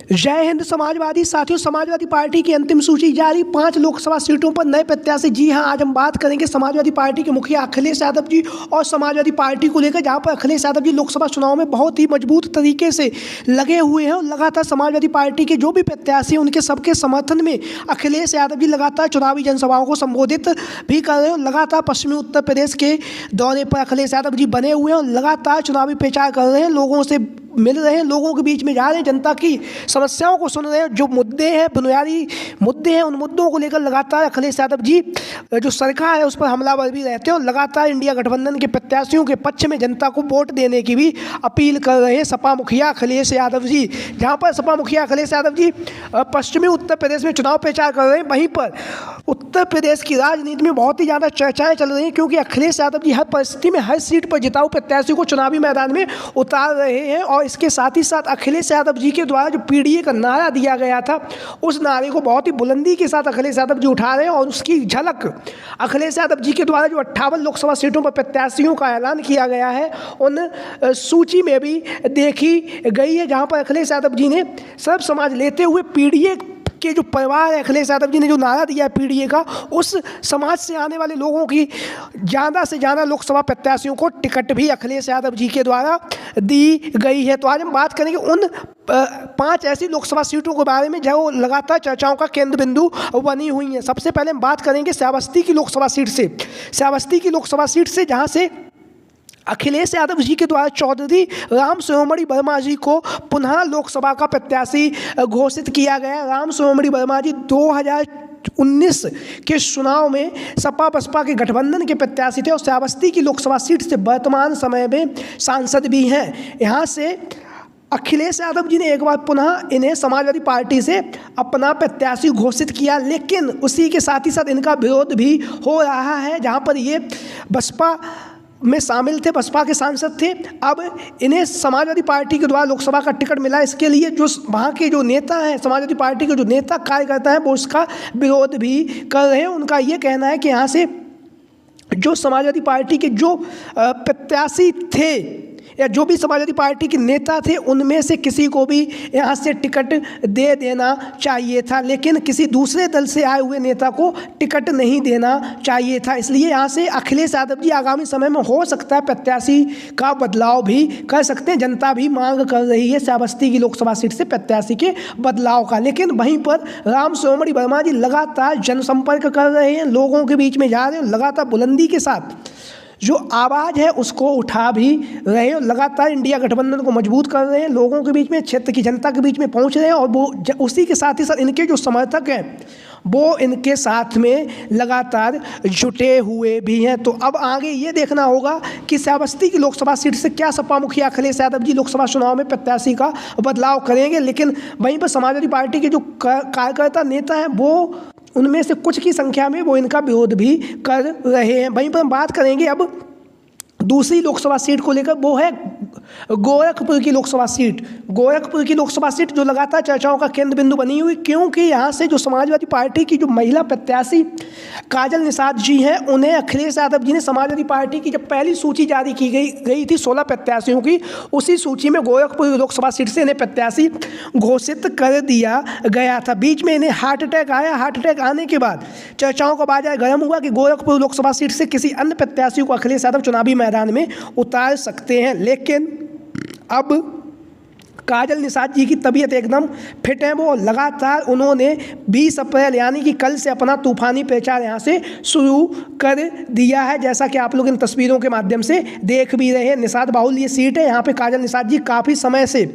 जय हिंद समाजवादी साथियों, समाजवादी पार्टी की अंतिम सूची जारी। 5 लोकसभा सीटों पर नए प्रत्याशी। जी हां, आज हम बात करेंगे समाजवादी पार्टी के मुखिया अखिलेश यादव जी और समाजवादी पार्टी को लेकर, जहां पर अखिलेश यादव जी लोकसभा चुनाव में बहुत ही मजबूत तरीके से लगे हुए हैं और लगातार समाजवादी पार्टी के जो भी प्रत्याशी हैं उनके सबके समर्थन में अखिलेश यादव जी लगातार चुनावी जनसभाओं को संबोधित भी कर रहे हैं। लगातार पश्चिमी उत्तर प्रदेश के दौरे पर अखिलेश यादव जी बने हुए हैं और लगातार चुनावी प्रचार कर रहे हैं, लोगों से मिल रहे हैं, लोगों के बीच में जा रहे हैं, जनता की समस्याओं को सुन रहे हैं। जो मुद्दे हैं, बुनियादी मुद्दे हैं, उन मुद्दों को लेकर लगातार अखिलेश यादव जी जो सरकार है उस पर हमलावर भी रहते हैं और लगातार इंडिया गठबंधन के प्रत्याशियों के पक्ष में जनता को वोट देने की भी अपील कर रहे हैं सपा मुखिया अखिलेश यादव जी। जहां पर सपा मुखिया अखिलेश यादव जी पश्चिमी उत्तर प्रदेश में चुनाव प्रचार कर रहे हैं, वहीं पर उत्तर प्रदेश की राजनीति में बहुत ही ज़्यादा चर्चाएं चल रही हैं, क्योंकि अखिलेश यादव जी हर परिस्थिति में हर सीट पर जिताऊ प्रत्याशी को चुनावी मैदान में उतार रहे हैं। और इसके साथ ही साथ अखिलेश यादव जी के द्वारा जो पीडीए का नारा दिया गया था, उस नारे को बहुत ही बुलंदी के साथ अखिलेश यादव जी उठा रहे हैं और उसकी झलक अखिलेश यादव जी के द्वारा जो 58 लोकसभा सीटों पर प्रत्याशियों का ऐलान किया गया है उन सूची में भी देखी गई है, जहां पर अखिलेश यादव जी ने सर्व समाज लेते हुए पीडीए के जो परिवार है, अखिलेश यादव जी ने जो नारा दिया है पीडीए का, उस समाज से आने वाले लोगों की ज़्यादा से ज़्यादा लोकसभा प्रत्याशियों को टिकट भी अखिलेश यादव जी के द्वारा दी गई है। तो आज हम बात करेंगे उन 5 ऐसी लोकसभा सीटों के बारे में जो लगातार चर्चाओं का केंद्र बिंदु बनी हुई हैं। सबसे पहले हम बात करेंगे श्रावस्ती की लोकसभा सीट से। श्रावस्ती की लोकसभा सीट से जहाँ से अखिलेश यादव जी के द्वारा चौधरी राम शिरोमणि वर्मा जी को पुनः लोकसभा का प्रत्याशी घोषित किया गया। राम शिरोमणि वर्मा जी 2019 के चुनाव में सपा बसपा के गठबंधन के प्रत्याशी थे और श्रावस्ती की लोकसभा सीट से वर्तमान समय में सांसद भी हैं। यहाँ से अखिलेश यादव जी ने एक बार पुनः इन्हें समाजवादी पार्टी से अपना प्रत्याशी घोषित किया, लेकिन उसी के साथ ही साथ इनका विरोध भी हो रहा है, जहाँ पर ये बसपा में शामिल थे, बसपा के सांसद थे। अब इन्हें समाजवादी पार्टी के द्वारा लोकसभा का टिकट मिला। इसके लिए जो वहाँ के जो नेता हैं, समाजवादी पार्टी के जो नेता कार्यकर्ता हैं, वो उसका विरोध भी कर रहे हैं। उनका ये कहना है कि यहाँ से जो समाजवादी पार्टी के जो प्रत्याशी थे या जो भी समाजवादी पार्टी के नेता थे, उनमें से किसी को भी यहाँ से टिकट दे देना चाहिए था, लेकिन किसी दूसरे दल से आए हुए नेता को टिकट नहीं देना चाहिए था। इसलिए यहाँ से अखिलेश यादव जी आगामी समय में हो सकता है प्रत्याशी का बदलाव भी कर सकते हैं। जनता भी मांग कर रही है श्रावस्ती की लोकसभा सीट से प्रत्याशी के बदलाव का। लेकिन वहीं पर राम शिरोमणि वर्मा जी लगातार जनसंपर्क कर रहे हैं, लोगों के बीच में जा रहे हैं, लगातार बुलंदी के साथ जो आवाज़ है उसको उठा भी रहे हैं, लगातार इंडिया गठबंधन को मजबूत कर रहे हैं, लोगों के बीच में, क्षेत्र की जनता के बीच में पहुंच रहे हैं। और वो उसी के साथ ही साथ इनके जो समर्थक हैं वो इनके साथ में लगातार जुटे हुए भी हैं। तो अब आगे ये देखना होगा कि श्रावस्ती की लोकसभा सीट से क्या सपा मुखिया अखिलेश यादव जी लोकसभा चुनाव में प्रत्याशी का बदलाव करेंगे। लेकिन वहीं पर समाजवादी पार्टी के जो कार्यकर्ता नेता हैं, वो उनमें से कुछ की संख्या में वो इनका विरोध भी कर रहे हैं। वहीं पर हम बात करेंगे अब दूसरी लोकसभा सीट को लेकर, वो है गोरखपुर की लोकसभा सीट। गोरखपुर की लोकसभा सीट जो लगातार चर्चाओं का केंद्र बिंदु बनी हुई, क्योंकि यहाँ से जो समाजवादी पार्टी की जो महिला प्रत्याशी काजल निषाद जी हैं, उन्हें अखिलेश यादव जी ने समाजवादी पार्टी की जब पहली सूची जारी की गई थी 16 प्रत्याशियों की, उसी सूची में गोरखपुर लोकसभा सीट से इन्हें प्रत्याशी घोषित कर दिया गया था। बीच में इन्हें हार्ट अटैक आया। हार्ट अटैक आने के बाद चर्चाओं का बाजार गर्म हुआ कि गोरखपुर लोकसभा सीट से किसी अन्य प्रत्याशी को अखिलेश यादव चुनावी मैदान में उतार सकते हैं। लेकिन अब काजल निषाद जी की तबीयत एकदम फिट है। वो लगातार उन्होंने 20 अप्रैल यानी कि कल से अपना तूफानी प्रचार यहाँ से शुरू कर दिया है, जैसा कि आप लोग इन तस्वीरों के माध्यम से देख भी रहे हैं। निषाद बाहुल ये सीट है। यहाँ पे काजल निषाद जी काफ़ी समय से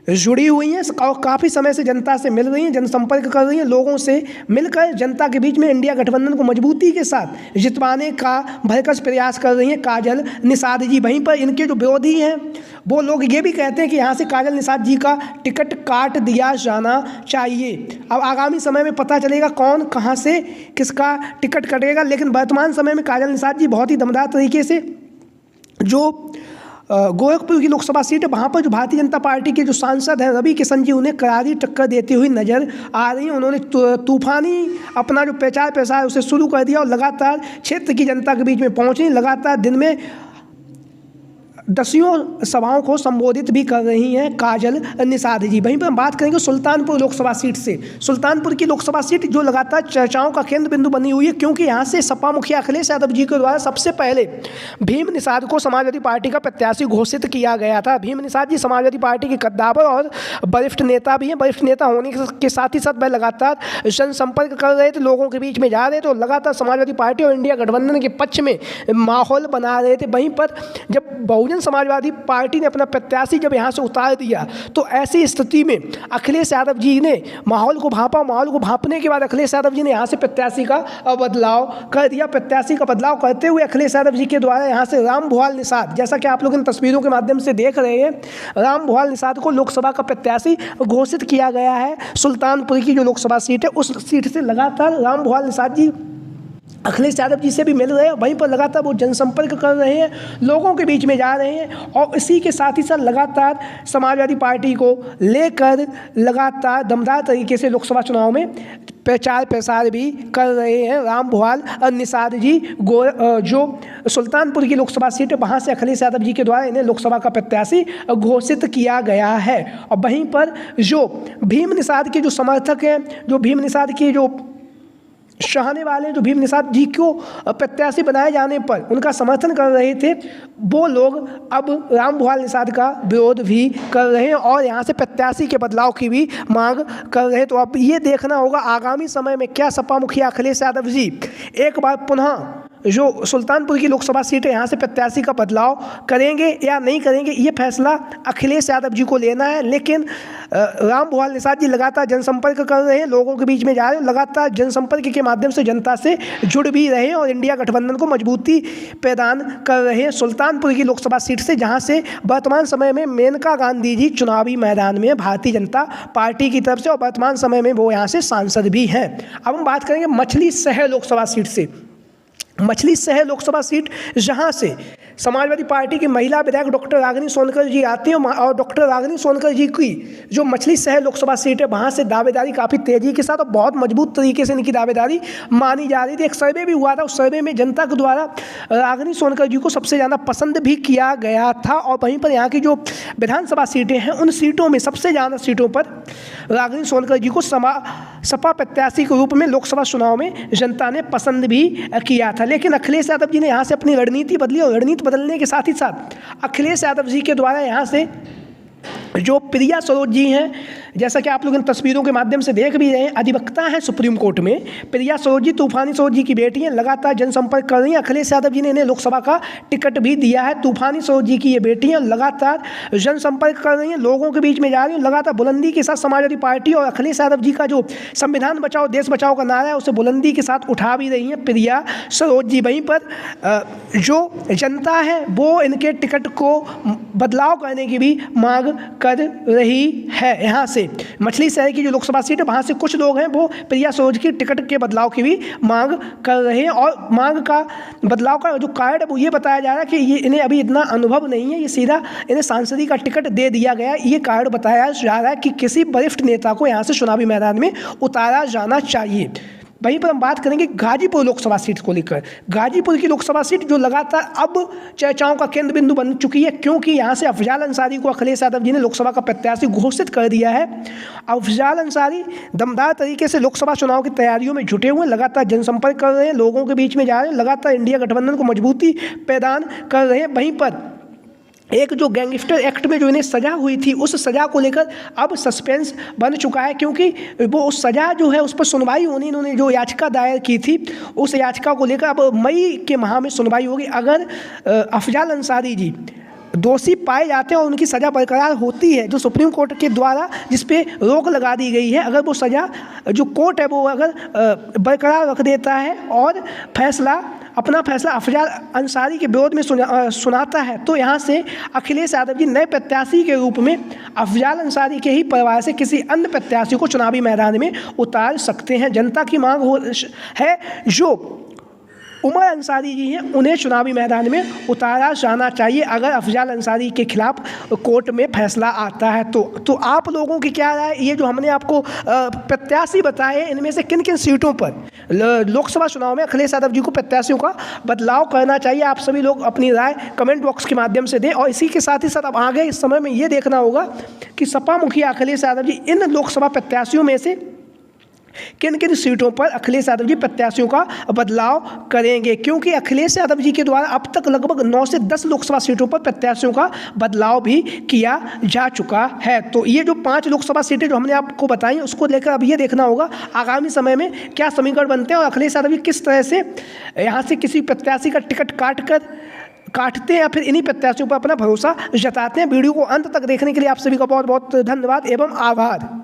जुड़ी हुई हैं और काफ़ी समय से जनता से मिल रही हैं, जनसंपर्क कर रही हैं, लोगों से मिलकर जनता के बीच में इंडिया गठबंधन को मजबूती के साथ जितवाने का भरकस प्रयास कर रही हैं काजल निषाद जी। वहीं पर इनके जो विरोधी हैं वो लोग ये भी कहते हैं कि यहाँ से काजल निषाद जी का टिकट काट दिया जाना चाहिए। अब आगामी समय में पता चलेगा कौन कहाँ से किसका टिकट कटेगा, लेकिन वर्तमान समय में काजल निषाद जी बहुत ही दमदार तरीके से जो गोरखपुर की लोकसभा सीट है, वहाँ पर जो भारतीय जनता पार्टी के जो सांसद हैं रवि किशन जी, उन्हें करारी टक्कर देती हुई नजर आ रही हैं। उन्होंने तूफानी अपना जो प्रचार प्रसार उसे शुरू कर दिया और लगातार क्षेत्र की जनता के बीच में पहुँच रही, लगातार दिन में दसियों सभाओं को संबोधित भी कर रही हैं काजल निषाद जी। वहीं पर हम बात करेंगे सुल्तानपुर लोकसभा सीट से। सुल्तानपुर की लोकसभा सीट जो लगातार चर्चाओं का केंद्र बिंदु बनी हुई है, क्योंकि यहाँ से सपा मुखिया अखिलेश यादव जी के द्वारा सबसे पहले भीम निषाद को समाजवादी पार्टी का प्रत्याशी घोषित किया गया था। भीम निषाद जी समाजवादी पार्टी के कद्दावर और वरिष्ठ नेता भी हैं। वरिष्ठ नेता होने के साथ ही साथ वह लगातार जनसंपर्क कर रहे थे, लोगों के बीच में जा रहे थे और लगातार समाजवादी पार्टी और इंडिया गठबंधन के पक्ष में माहौल बना रहे थे। वहीं पर जब बहुजन समाजवादी पार्टी ने अपना प्रत्याशी जब यहाँ से उतार दिया, तो ऐसी स्थिति में अखिलेश यादव जी ने माहौल को भांपा। माहौल को भांपने के बाद अखिलेश यादव जी ने यहाँ से प्रत्याशी का बदलाव कर दिया। प्रत्याशी का बदलाव करते हुए अखिलेश यादव जी के द्वारा यहाँ से रामभुआल निषाद, जैसा कि आप लोग इन तस्वीरों के माध्यम से देख रहे हैं, रामभुआल निषाद को लोकसभा का प्रत्याशी घोषित किया गया है। सुल्तानपुर की जो लोकसभा सीट है, उस सीट से लगातार रामभुआल निषाद जी अखिलेश यादव जी से भी मिल रहे हैं। वहीं पर लगातार वो जनसंपर्क कर रहे हैं, लोगों के बीच में जा रहे हैं और इसी के साथ ही साथ लगातार समाजवादी पार्टी को लेकर लगातार दमदार तरीके से लोकसभा चुनाव में प्रचार प्रसार भी कर रहे हैं। रामभुआल निषाद जी जो सुल्तानपुर की लोकसभा सीट है, वहाँ से अखिलेश यादव जी के द्वारा इन्हें लोकसभा का प्रत्याशी घोषित किया गया है। और वहीं पर जो भीम निषाद के जो समर्थक हैं, जो भीम निषाद की जो चाहने वाले, जो भीम निषाद जी को प्रत्याशी बनाए जाने पर उनका समर्थन कर रहे थे, वो लोग अब रामभुआल निषाद का विरोध भी कर रहे हैं और यहाँ से प्रत्याशी के बदलाव की भी मांग कर रहे हैं। तो अब ये देखना होगा आगामी समय में क्या सपा मुखिया अखिलेश यादव जी एक बार पुनः जो सुल्तानपुर की लोकसभा सीट है, यहाँ से प्रत्याशी का बदलाव करेंगे या नहीं करेंगे, ये फैसला अखिलेश यादव जी को लेना है। लेकिन रामभुआल निषाद जी लगातार जनसंपर्क कर रहे हैं, लोगों के बीच में जा रहे हैं, लगातार जनसंपर्क के माध्यम से जनता से जुड़ भी रहे हैं और इंडिया गठबंधन को मजबूती प्रदान कर रहे हैं। सुल्तानपुर की लोकसभा सीट से, जहाँ से वर्तमान समय में मेनका गांधी जी चुनावी मैदान में भारतीय जनता पार्टी की तरफ से, और वर्तमान समय में वो यहाँ से सांसद भी हैं। अब हम बात करेंगे मछली शहर लोकसभा सीट से। मछली शहर लोकसभा सीट, जहां से समाजवादी पार्टी की महिला विधायक डॉक्टर रागिनी सोनकर जी आती हैं और डॉक्टर रागिनी सोनकर जी की जो मछली शहर लोकसभा सीट है, वहां से दावेदारी काफ़ी तेज़ी के साथ और बहुत मजबूत तरीके से इनकी दावेदारी मानी जा रही थी। एक सर्वे भी हुआ था, उस सर्वे में जनता के द्वारा रागिनी सोनकर जी को सबसे ज़्यादा पसंद भी किया गया था। और वहीं पर यहाँ की जो विधानसभा सीटें हैं, उन सीटों में सबसे ज़्यादा सीटों पर रागिनी सोनकर जी को सपा प्रत्याशी के रूप में लोकसभा चुनाव में जनता ने पसंद भी किया था। लेकिन अखिलेश यादव जी ने यहाँ से अपनी रणनीति बदली और रणनीति बदलने के साथ ही साथ अखिलेश यादव जी के द्वारा यहाँ से जो प्रिया सरोज जी हैं, जैसा कि आप लोग इन तस्वीरों के माध्यम से देख भी रहे हैं, अधिवक्ता हैं सुप्रीम कोर्ट में। प्रिया सरोज जी तूफानी सरोज जी की बेटी हैं, लगातार जनसंपर्क कर रही हैं। अखिलेश यादव जी ने इन्हें लोकसभा का टिकट भी दिया है। तूफानी सरोज जी की ये बेटी हैं, लगातार जनसंपर्क कर रही हैं, लोगों के बीच में जा रही हैं, लगातार बुलंदी के साथ समाजवादी पार्टी और अखिलेश यादव जी का जो संविधान बचाओ देश बचाओ का नारा है, उसे बुलंदी के साथ उठा भी रही हैं प्रिया सरोज जी। वहीं पर जो जनता है वो इनके टिकट को बदलाव करने की भी मांग कर रही है। यहाँ से मछली शहर की जो लोकसभा सीट है, वहाँ से कुछ लोग हैं वो प्रिया सरोज की टिकट के बदलाव की भी मांग कर रहे हैं। और मांग का बदलाव का जो कारण है वो ये बताया जा रहा है कि ये इन्हें अभी इतना अनुभव नहीं है, ये सीधा इन्हें सांसदी का टिकट दे दिया गया है। ये कारण बताया जा रहा है कि किसी वरिष्ठ नेता को यहाँ से चुनावी मैदान में उतारा जाना चाहिए। वहीं पर हम बात करेंगे गाजीपुर लोकसभा सीट को लेकर। गाजीपुर की लोकसभा सीट जो लगातार अब चर्चाओं का केंद्र बिंदु बन चुकी है, क्योंकि यहाँ से अफजाल अंसारी को अखिलेश यादव जी ने लोकसभा का प्रत्याशी घोषित कर दिया है। अफजाल अंसारी दमदार तरीके से लोकसभा चुनाव की तैयारियों में जुटे हुए, लगातार जनसंपर्क कर रहे हैं, लोगों के बीच में जा रहे हैं, लगातार इंडिया गठबंधन को मजबूती प्रदान कर रहे हैं। वहीं पर एक जो गैंगस्टर एक्ट में जो इन्हें सज़ा हुई थी, उस सज़ा को लेकर अब सस्पेंस बन चुका है, क्योंकि वो उस सज़ा जो है उस पर सुनवाई होनी, इन्होंने जो याचिका दायर की थी उस याचिका को लेकर अब मई के माह में सुनवाई होगी। अगर अफजाल अंसारी जी दोषी पाए जाते हैं और उनकी सज़ा बरकरार होती है, जो सुप्रीम कोर्ट के द्वारा जिस पे रोक लगा दी गई है, अगर वो सज़ा जो कोर्ट है वो अगर बरकरार रख देता है और अपना फैसला अफजाल अंसारी के विरोध में सुनाता है, तो यहाँ से अखिलेश यादव जी नए प्रत्याशी के रूप में अफजाल अंसारी के ही परिवार से किसी अन्य प्रत्याशी को चुनावी मैदान में उतार सकते हैं। जनता की मांग है जो उमर अंसारी जी हैं, उन्हें चुनावी मैदान में उतारा जाना चाहिए अगर अफजल अंसारी के खिलाफ कोर्ट में फैसला आता है तो आप लोगों की क्या राय? ये जो हमने आपको प्रत्याशी बताए, इनमें से किन किन सीटों पर लोकसभा चुनाव में अखिलेश यादव जी को प्रत्याशियों का बदलाव करना चाहिए? आप सभी लोग अपनी राय कमेंट बॉक्स के माध्यम से दें। और इसी के साथ ही साथ अब आगे इस समय में ये देखना होगा कि सपा मुखिया अखिलेश यादव जी इन लोकसभा प्रत्याशियों में से किन किन सीटों पर अखिलेश यादव जी प्रत्याशियों का बदलाव करेंगे, क्योंकि अखिलेश यादव जी के द्वारा अब तक लगभग 9 से 10 लोकसभा सीटों पर प्रत्याशियों का बदलाव भी किया जा चुका है। तो ये जो 5 लोकसभा सीटें जो हमने आपको बताई, उसको लेकर अब ये देखना होगा आगामी समय में क्या समीकरण बनते हैं और अखिलेश यादव जी किस तरह से यहाँ से किसी प्रत्याशी का टिकट काटते हैं या फिर इन्हीं प्रत्याशियों पर अपना भरोसा जताते हैं। वीडियो को अंत तक देखने के लिए आप सभी का बहुत बहुत धन्यवाद एवं आभार।